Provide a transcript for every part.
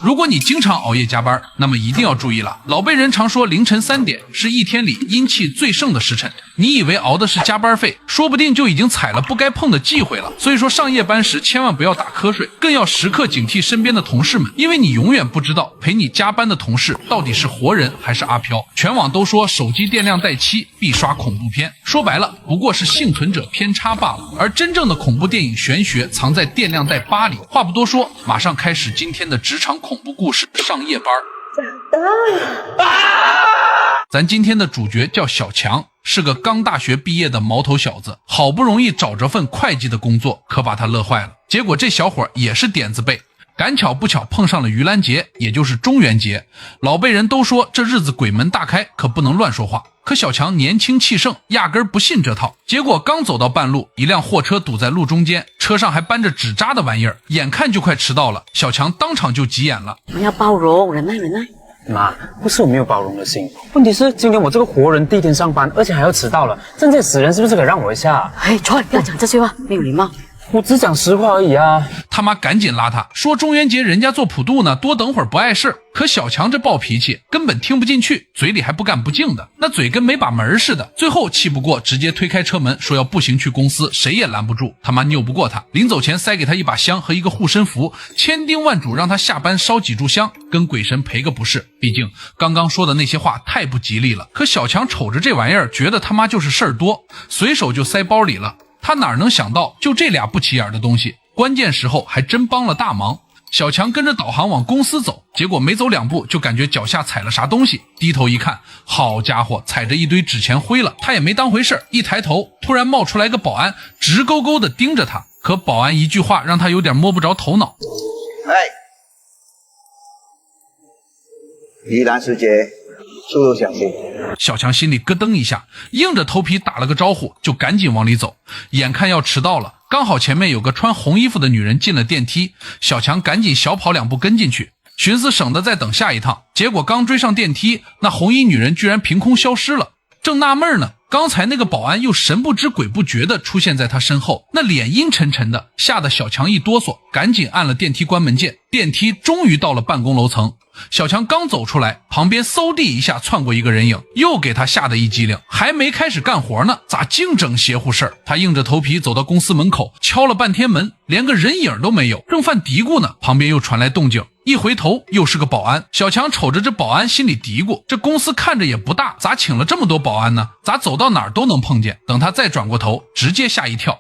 如果你经常熬夜加班，那么一定要注意了。老辈人常说凌晨3点是一天里阴气最盛的时辰，你以为熬的是加班费，说不定就已经踩了不该碰的忌讳了。所以说上夜班时千万不要打瞌睡，更要时刻警惕身边的同事们，因为你永远不知道陪你加班的同事到底是活人还是阿飘。全网都说手机电量待期必刷恐怖片，说白了不过是幸存者偏差罢了，而真正的恐怖电影玄学藏在电量带8里。话不多说，马上开始今天的职场恐怖故事上夜班。咱今天的主角叫小强，是个刚大学毕业的毛头小子，好不容易找着份会计的工作，可把他乐坏了。结果这小伙也是点子背，赶巧不巧碰上了盂兰节，也就是中元节。老辈人都说这日子鬼门大开，可不能乱说话。可小强年轻气盛，压根不信这套。结果刚走到半路，一辆货车堵在路中间，车上还搬着纸扎的玩意儿，眼看就快迟到了。小强当场就急眼了，我们要包容，忍耐。妈，不是我没有包容的心，问题是今天我这个活人第一天上班，而且还要迟到了，正见死人是不是可以让我一下？哎，Troy，不要讲这些话，没有礼貌。我只讲实话而已啊！他妈赶紧拉他说中元节人家做普渡呢，多等会儿不碍事。可小强这暴脾气根本听不进去，嘴里还不干不净的，那嘴跟没把门似的。最后气不过，直接推开车门说要步行去公司，谁也拦不住。他妈拗不过他，临走前塞给他一把香和一个护身符，千叮万嘱让他下班烧几炷香，跟鬼神赔个不是。毕竟刚刚说的那些话太不吉利了。可小强瞅着这玩意儿，觉得他妈就是事儿多，随手就塞包里了。他哪能想到就这俩不起眼的东西，关键时候还真帮了大忙。小强跟着导航往公司走，结果没走2步就感觉脚下踩了啥东西，低头一看，好家伙，踩着一堆纸钱灰了。他也没当回事，一抬头突然冒出来个保安，直勾勾的盯着他。可保安一句话让他有点摸不着头脑。宜兰师姐，速度小心。小强心里咯噔一下，硬着头皮打了个招呼，就赶紧往里走。眼看要迟到了，刚好前面有个穿红衣服的女人进了电梯，小强赶紧小跑2步跟进去，寻思省得再等下一趟。结果刚追上电梯，那红衣女人居然凭空消失了。正纳闷呢，刚才那个保安又神不知鬼不觉地出现在他身后，那脸阴沉沉的，吓得小强一哆嗦，赶紧按了电梯关门键。电梯终于到了办公楼层，小强刚走出来，旁边嗖地一下窜过一个人影，又给他吓得一激灵，还没开始干活呢，咋净整邪乎事儿？他硬着头皮走到公司门口，敲了半天门，连个人影都没有，正犯嘀咕呢，旁边又传来动静，一回头又是个保安。小强瞅着这保安心里嘀咕，这公司看着也不大，咋请了这么多保安呢？咋走到哪儿都能碰见？等他再转过头，直接吓一跳。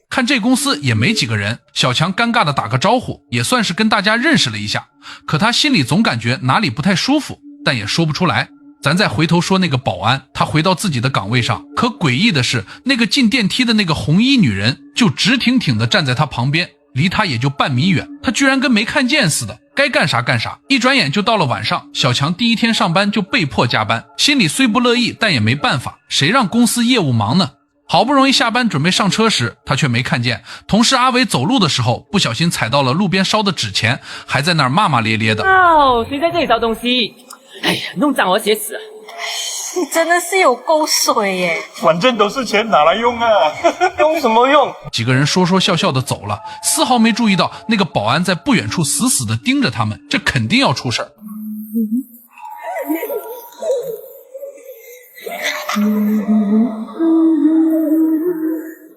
看这公司也没几个人，小强尴尬的打个招呼，也算是跟大家认识了一下。可他心里总感觉哪里不太舒服，但也说不出来。咱再回头说那个保安，他回到自己的岗位上，可诡异的是，那个进电梯的那个红衣女人就直挺挺的站在他旁边，离他也就半米远，他居然跟没看见似的，该干啥干啥。一转眼就到了晚上，小强第一天上班就被迫加班，心里虽不乐意，但也没办法，谁让公司业务忙呢？好不容易下班准备上车时，他却没看见同事阿伟走路的时候不小心踩到了路边烧的纸钱，还在那儿骂骂咧咧的。谁在这里烧东西？哎呀，弄脏我鞋子。你真的是有够水耶！反正都是钱，拿来用啊，用什么用？几个人说说笑笑的走了，丝毫没注意到那个保安在不远处死死的盯着他们，这肯定要出事儿。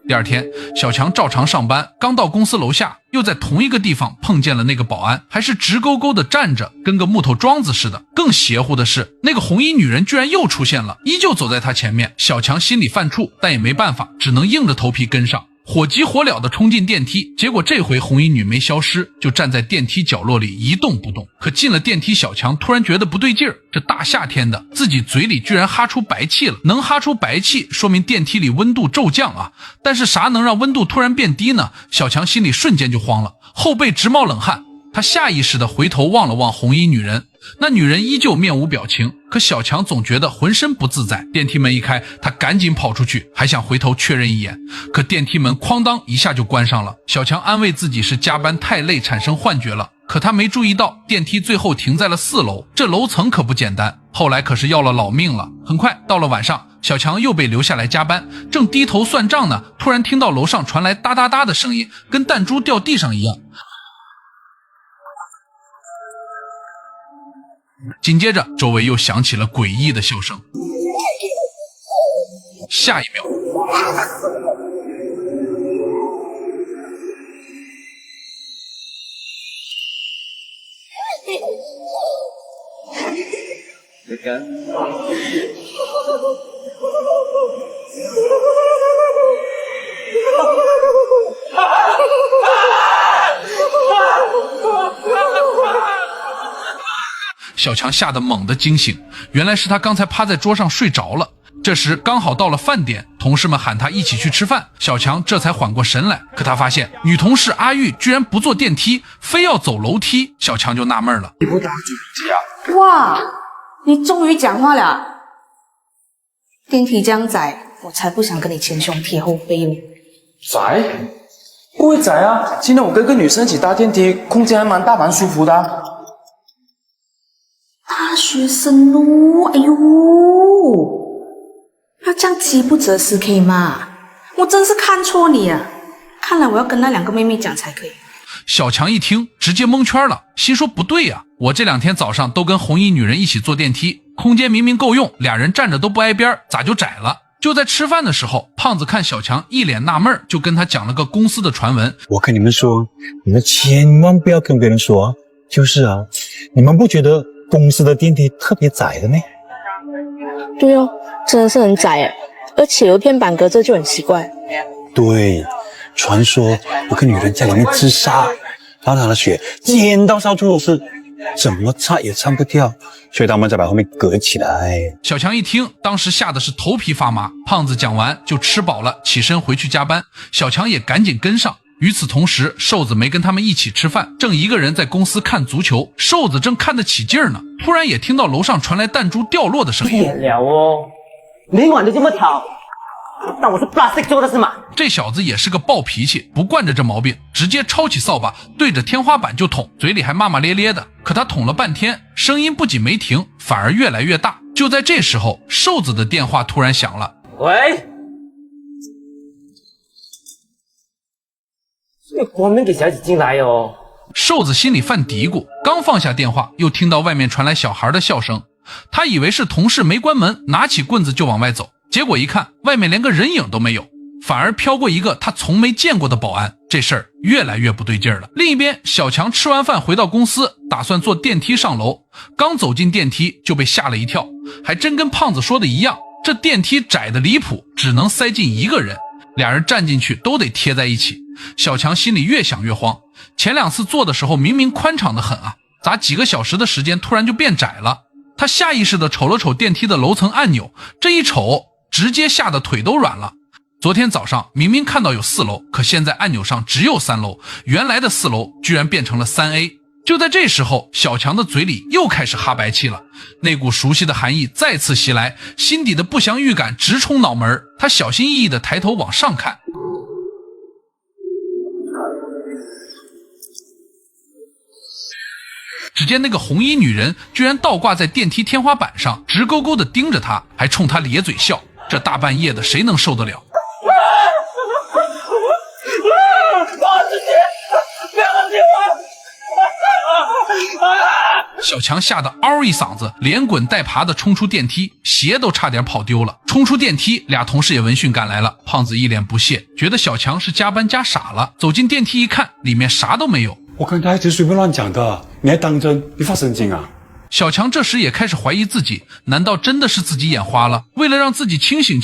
第二天，小强照常上班，刚到公司楼下，又在同一个地方碰见了那个保安，还是直勾勾的站着，跟个木头桩子似的。更邪乎的是，那个红衣女人居然又出现了，依旧走在他前面。小强心里犯怵，但也没办法，只能硬着头皮跟上。火急火燎地冲进电梯，结果这回红衣女没消失，就站在电梯角落里一动不动。可进了电梯，小强突然觉得不对劲儿，这大夏天的，自己嘴里居然哈出白气了。能哈出白气，说明电梯里温度骤降啊！但是啥能让温度突然变低呢？小强心里瞬间就慌了，后背直冒冷汗。他下意识地回头望了望红衣女人，那女人依旧面无表情，可小强总觉得浑身不自在。电梯门一开，他赶紧跑出去，还想回头确认一眼，可电梯门哐当一下就关上了。小强安慰自己是加班太累产生幻觉了，可他没注意到电梯最后停在了4楼，这楼层可不简单，后来可是要了老命了。很快到了晚上，小强又被留下来加班，正低头算账呢，突然听到楼上传来哒哒哒的声音，跟弹珠掉地上一样。紧接着周围又响起了诡异的笑声，下一秒小强吓得猛地惊醒，原来是他刚才趴在桌上睡着了。这时刚好到了饭点，同事们喊他一起去吃饭，小强这才缓过神来。可他发现女同事阿玉居然不坐电梯，非要走楼梯，小强就纳闷了。你不搭电梯啊？哇，你终于讲话了！电梯这样窄，我才不想跟你前胸贴后背哦。窄？不会窄啊！今天我跟个女生一起搭电梯，空间还蛮大蛮舒服的啊。大学生哦，哎呦，要这样饥不择食可以吗？我真是看错你啊！看来我要跟那2个妹妹讲才可以。小强一听直接蒙圈了，心说不对呀，我这2天早上都跟红衣女人一起坐电梯，空间明明够用，俩人站着都不挨边，咋就窄了？就在吃饭的时候，胖子看小强一脸纳闷，就跟他讲了个公司的传闻。我跟你们说，你们千万不要跟别人说啊，就是啊，你们不觉得公司的电梯特别窄的吗？对哦，真的是很窄耶，而且有天板隔着就很奇怪。对，传说有个女人在里面自杀，然后她的血溅到到处都是，怎么擦也擦不掉，所以他们才把后面隔起来。小强一听，当时吓得是头皮发麻。胖子讲完就吃饱了，起身回去加班，小强也赶紧跟上。与此同时，瘦子没跟他们一起吃饭，正一个人在公司看足球。瘦子正看得起劲呢，突然也听到楼上传来弹珠掉落的声音。了哦，每晚都这么吵，当我是 plastic 做的是吗？这小子也是个暴脾气，不惯着这毛病，直接抄起扫把对着天花板就捅，嘴里还骂骂咧咧的。可他捅了半天，声音不仅没停，反而越来越大。就在这时候，瘦子的电话突然响了。喂，这关门给小姐进来哦。瘦子心里犯嘀咕，刚放下电话，又听到外面传来小孩的笑声。他以为是同事没关门，拿起棍子就往外走，结果一看，外面连个人影都没有，反而飘过一个他从没见过的保安。这事儿越来越不对劲儿了。另一边，小强吃完饭回到公司，打算坐电梯上楼，刚走进电梯就被吓了一跳，还真跟胖子说的一样，这电梯窄的离谱，只能塞进一个人，俩人站进去都得贴在一起。小强心里越想越慌，前2次坐的时候明明宽敞的很啊，咋几个小时的时间突然就变窄了？他下意识地瞅了瞅电梯的楼层按钮，这一瞅直接吓得腿都软了。昨天早上明明看到有4楼，可现在按钮上只有3楼，原来的4楼居然变成了3A。就在这时候，小强的嘴里又开始哈白气了，那股熟悉的寒意再次袭来，心底的不祥预感直冲脑门。他小心翼翼地抬头往上看，只见那个红衣女人居然倒挂在电梯天花板上，直勾勾地盯着他，还冲他咧嘴笑。这大半夜的谁能受得了？小强吓得嗷一嗓子，连滚带爬的冲出电梯，鞋都差点跑丢了。冲出电梯，俩同事也闻讯赶来了。胖子一脸不屑，觉得小强是加班加傻了。走进电梯一看，里面啥都没有。我看他一直随便乱讲的，你还当真？你发神经啊？小强这时也开始怀疑自己，难道真的是自己眼花了？为了让自己清醒，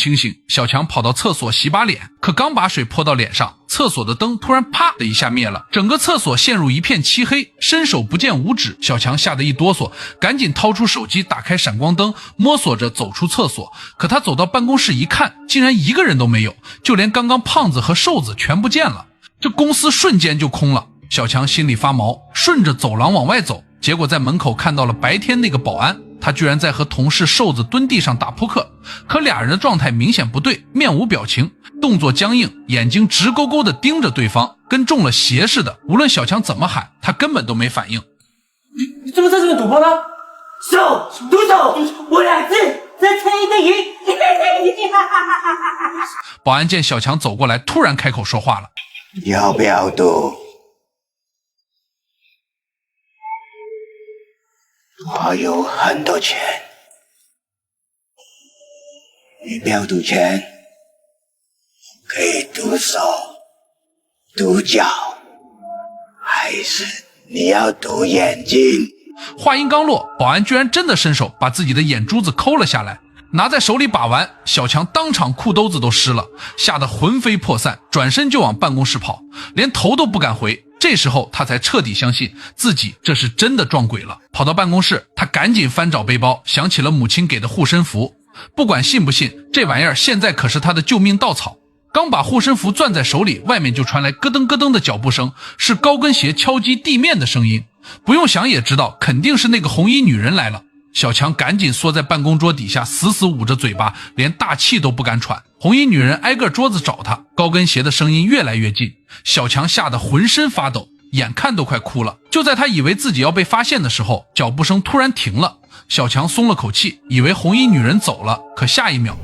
小强跑到厕所洗把脸，可刚把水泼到脸上，厕所的灯突然啪的一下灭了，整个厕所陷入一片漆黑，伸手不见五指。小强吓得一哆嗦，赶紧掏出手机打开闪光灯，摸索着走出厕所。可他走到办公室一看，竟然一个人都没有，就连刚刚胖子和瘦子全不见了，这公司瞬间就空了。小强心里发毛，顺着走廊往外走，结果在门口看到了白天那个保安，他居然在和同事瘦子蹲地上打扑克，可俩人的状态明显不对，面无表情，动作僵硬，眼睛直勾勾地盯着对方，跟中了邪似的。无论小强怎么喊，他根本都没反应。你怎么在这边赌博呢？手，赌手，我2次，再猜一个赢。保安见小强走过来，突然开口说话了：要不要赌？我有很多钱，你不要赌钱，可以赌手、赌脚，还是你要赌眼睛？话音刚落，保安居然真的伸手把自己的眼珠子抠了下来，拿在手里把玩，小强当场裤兜子都湿了，吓得魂飞魄散，转身就往办公室跑，连头都不敢回。这时候他才彻底相信自己这是真的撞鬼了。跑到办公室，他赶紧翻找背包，想起了母亲给的护身符，不管信不信，这玩意儿现在可是他的救命稻草。刚把护身符攥在手里，外面就传来咯噔咯噔的脚步声，是高跟鞋敲击地面的声音。不用想也知道，肯定是那个红衣女人来了。小强赶紧缩在办公桌底下，死死捂着嘴巴，连大气都不敢喘。红衣女人挨个桌子找他，高跟鞋的声音越来越近，小强吓得浑身发抖，眼看都快哭了。就在他以为自己要被发现的时候，脚步声突然停了，小强松了口气，以为红衣女人走了，可下一秒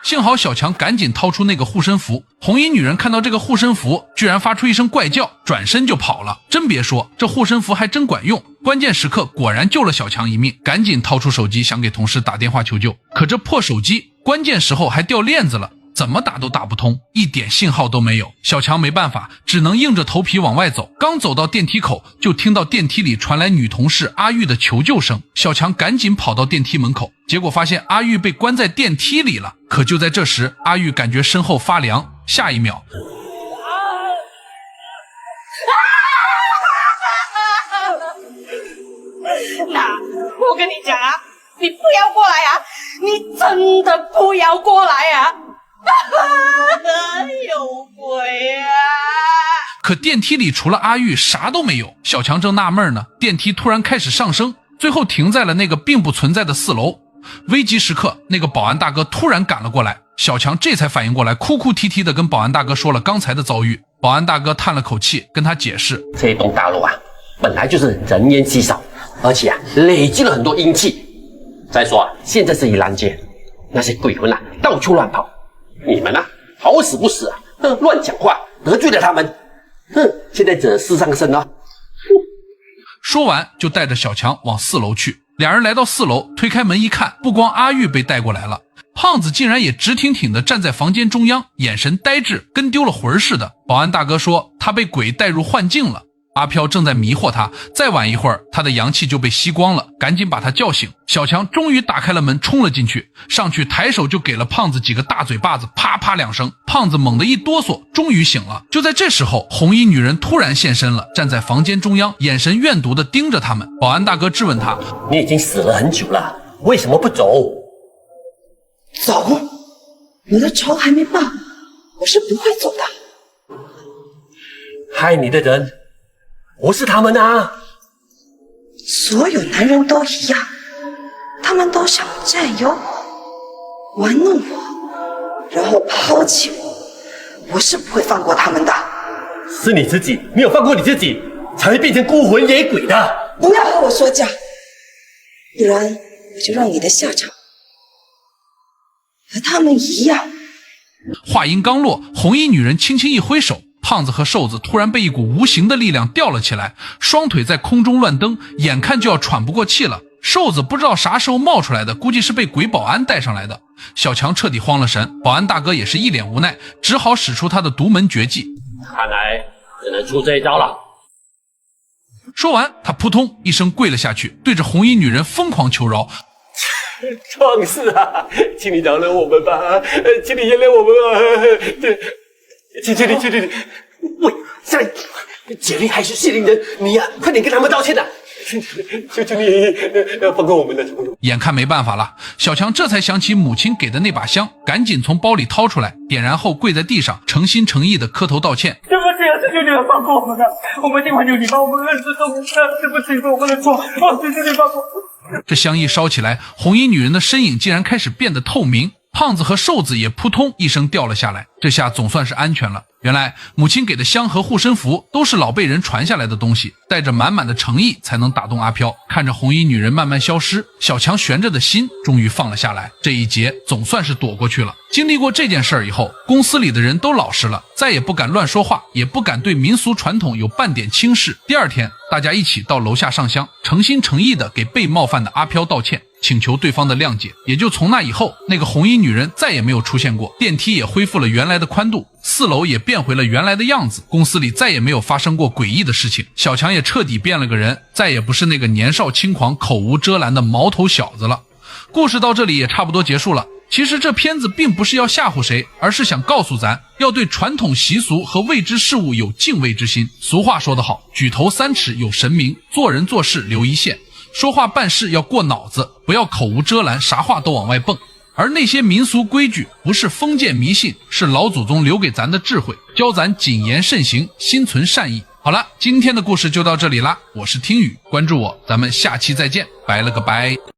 幸好小强赶紧掏出那个护身符，红衣女人看到这个护身符，居然发出一声怪叫，转身就跑了。真别说，这护身符还真管用，关键时刻果然救了小强一命。赶紧掏出手机想给同事打电话求救，可这破手机关键时候还掉链子了，怎么打都打不通，一点信号都没有。小强没办法，只能硬着头皮往外走。刚走到电梯口，就听到电梯里传来女同事阿玉的求救声。小强赶紧跑到电梯门口，结果发现阿玉被关在电梯里了。可就在这时，阿玉感觉身后发凉，下一秒我跟你讲啊，你不要过来啊，你真的不要过来啊！有鬼啊！可电梯里除了阿玉啥都没有。小强正纳闷呢，电梯突然开始上升，最后停在了那个并不存在的4楼。危急时刻，那个保安大哥突然赶了过来，小强这才反应过来，哭哭啼啼的跟保安大哥说了刚才的遭遇。保安大哥叹了口气，跟他解释：这栋大楼啊，本来就是人烟稀少，而且啊，累积了很多阴气。再说啊，现在是盂兰节，那些鬼魂啊，到处乱跑。你们啊，好死不死啊，乱讲话，得罪了他们。现在惹事上身了。说完就带着小强往4楼去。俩人来到4楼，推开门一看，不光阿玉被带过来了，胖子竟然也直挺挺地站在房间中央，眼神呆滞，跟丢了魂似的。保安大哥说他被鬼带入幻境了。阿飘正在迷惑他，再晚一会儿他的阳气就被吸光了，赶紧把他叫醒。小强终于打开了门，冲了进去，上去抬手就给了胖子几个大嘴巴子，啪啪2声，胖子猛地一哆嗦，终于醒了。就在这时候，红衣女人突然现身了，站在房间中央，眼神怨毒地盯着他们。保安大哥质问他：你已经死了很久了，为什么不走？走？你的仇还没报，我是不会走的。害你的人不是他们啊！所有男人都一样，他们都想占有我，玩弄我，然后抛弃我。我是不会放过他们的。是你自己没有放过你自己，才会变成孤魂野鬼的。不要和我说教，不然我就让你的下场和他们一样。话音刚落，红衣女人轻轻一挥手，胖子和瘦子突然被一股无形的力量吊了起来，双腿在空中乱蹬，眼看就要喘不过气了。瘦子不知道啥时候冒出来的，估计是被鬼保安带上来的。小强彻底慌了神，保安大哥也是一脸无奈，只好使出他的独门绝技。看来只能出这一招了。说完，他扑通一声跪了下去，对着红衣女人疯狂求饶。壮士啊，请你饶了我们吧，请你原谅我们啊！请你，喂，下来，杰林还是谢灵人，你呀，快点跟他们道歉啊！求求你放过我们的冲动。眼看没办法了，小强这才想起母亲给的那把香，赶紧从包里掏出来，点燃后跪在地上，诚心诚意的磕头道歉。对不起啊，求求你们放过我们啊！我们今晚有礼貌，我们认识都不是，对不起，是我们的错，求求你放过。这香一烧起来，红衣女人的身影竟然开始变得透明，胖子和瘦子也扑通一声掉了下来，这下总算是安全了。原来母亲给的香和护身符都是老辈人传下来的东西，带着满满的诚意才能打动阿飘。看着红衣女人慢慢消失，小强悬着的心终于放了下来，这一劫总算是躲过去了。经历过这件事以后，公司里的人都老实了，再也不敢乱说话，也不敢对民俗传统有半点轻视。第二天，大家一起到楼下上香，诚心诚意的给被冒犯的阿飘道歉，请求对方的谅解。也就从那以后，那个红衣女人再也没有出现过，电梯也恢复了原来的宽度，4楼也变回了原来的样子，公司里再也没有发生过诡异的事情。小强也彻底变了个人，再也不是那个年少轻狂口无遮拦的毛头小子了。故事到这里也差不多结束了。其实这片子并不是要吓唬谁，而是想告诉咱要对传统习俗和未知事物有敬畏之心。俗话说得好，举头3尺有神明，做人做事留一线，说话办事要过脑子，不要口无遮拦，啥话都往外蹦。而那些民俗规矩不是封建迷信，是老祖宗留给咱的智慧，教咱谨言慎行，心存善意。好了，今天的故事就到这里啦，我是听雨，关注我，咱们下期再见，拜了个拜。